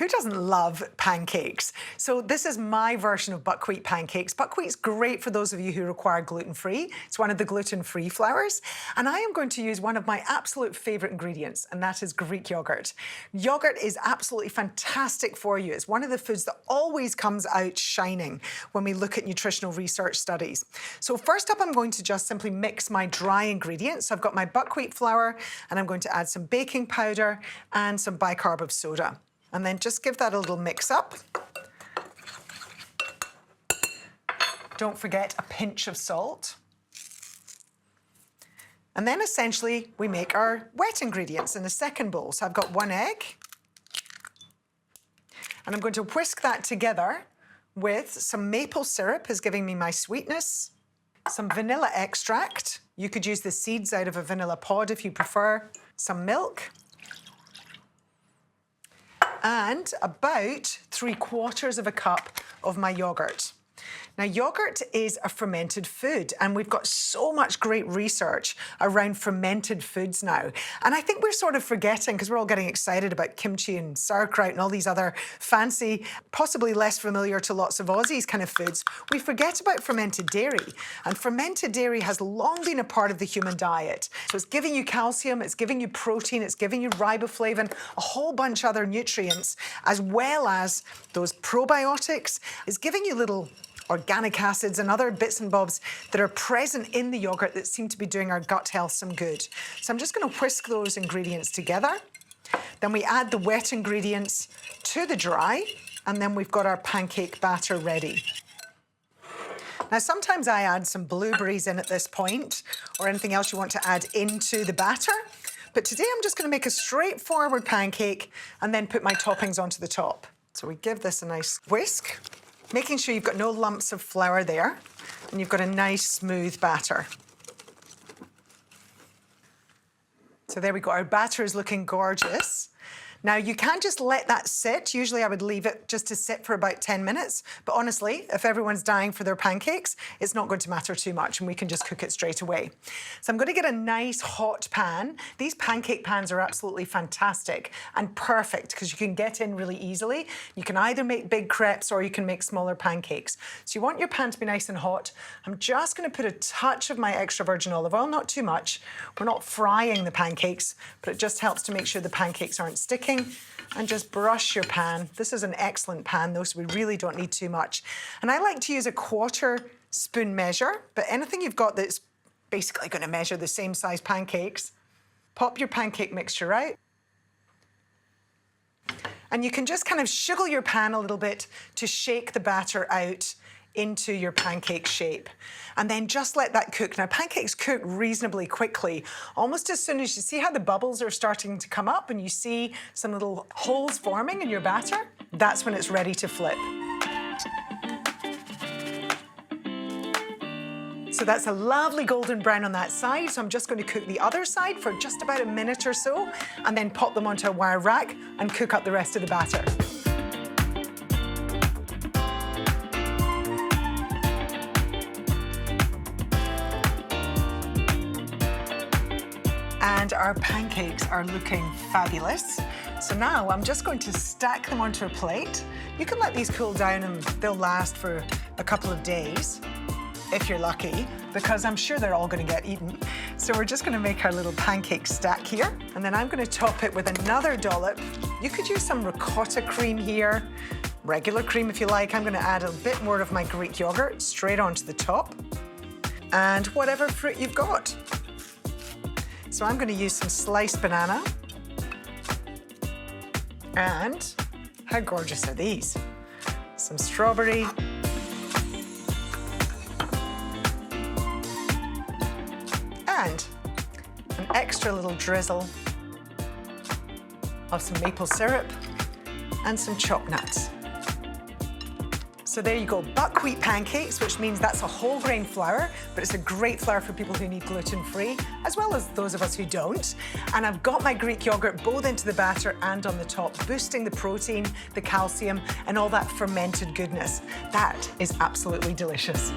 Who doesn't love pancakes? So this is my version of buckwheat pancakes. Buckwheat's great for those of you who require gluten-free. It's one of the gluten-free flours. And I am going to use one of my absolute favorite ingredients, and that is Greek yogurt. Yogurt is absolutely fantastic for you. It's one of the foods that always comes out shining when we look at nutritional research studies. So first up, I'm going to just simply mix my dry ingredients. So I've got my buckwheat flour, and I'm going to add some baking powder and some bicarb of soda. And then just give that a little mix up. Don't forget a pinch of salt. And then essentially we make our wet ingredients in the second bowl. So I've got 1 egg. And I'm going to whisk that together with some maple syrup is giving me my sweetness, some vanilla extract. You could use the seeds out of a vanilla pod if you prefer, some milk, and about 3/4 of a cup of my yogurt. Now, yogurt is a fermented food, and we've got so much great research around fermented foods now. And I think we're sort of forgetting, because we're all getting excited about kimchi and sauerkraut and all these other fancy, possibly less familiar to lots of Aussies kind of foods. We forget about fermented dairy. And fermented dairy has long been a part of the human diet. So it's giving you calcium, it's giving you protein, it's giving you riboflavin, a whole bunch of other nutrients, as well as those probiotics. It's giving you little organic acids and other bits and bobs that are present in the yogurt that seem to be doing our gut health some good. So I'm just going to whisk those ingredients together. Then we add the wet ingredients to the dry, and then we've got our pancake batter ready. Now, sometimes I add some blueberries in at this point, or anything else you want to add into the batter. But today I'm just going to make a straightforward pancake and then put my toppings onto the top. So we give this a nice whisk, making sure you've got no lumps of flour there, and you've got a nice smooth batter. So there we go, our batter is looking gorgeous. Now, you can't just let that sit. Usually I would leave it just to sit for about 10 minutes. But honestly, if everyone's dying for their pancakes, it's not going to matter too much, and we can just cook it straight away. So I'm going to get a nice hot pan. These pancake pans are absolutely fantastic and perfect because you can get in really easily. You can either make big crepes or you can make smaller pancakes. So you want your pan to be nice and hot. I'm just going to put a touch of my extra virgin olive oil, not too much. We're not frying the pancakes, but it just helps to make sure the pancakes aren't sticking. And just brush your pan. This is an excellent pan though, so we really don't need too much. And I like to use a 1/4 spoon measure, but anything you've got that's basically going to measure the same size pancakes, pop your pancake mixture out. And you can just kind of shiggle your pan a little bit to shake the batter out into your pancake shape. And then just let that cook. Now, pancakes cook reasonably quickly. Almost as soon as you see how the bubbles are starting to come up and you see some little holes forming in your batter, that's when it's ready to flip. So that's a lovely golden brown on that side. So I'm just going to cook the other side for just about a minute or so, and then pop them onto a wire rack and cook up the rest of the batter. And our pancakes are looking fabulous. So now I'm just going to stack them onto a plate. You can let these cool down and they'll last for a couple of days, if you're lucky, because I'm sure they're all going to get eaten. So we're just going to make our little pancake stack here. And then I'm going to top it with another dollop. You could use some ricotta cream here, regular cream if you like. I'm going to add a bit more of my Greek yogurt straight onto the top, and whatever fruit you've got. So I'm going to use some sliced banana. And how gorgeous are these? Some strawberry. And an extra little drizzle of some maple syrup and some chopped nuts. So there you go, buckwheat pancakes, which means that's a whole grain flour, but it's a great flour for people who need gluten-free, as well as those of us who don't. And I've got my Greek yogurt both into the batter and on the top, boosting the protein, the calcium, and all that fermented goodness. That is absolutely delicious.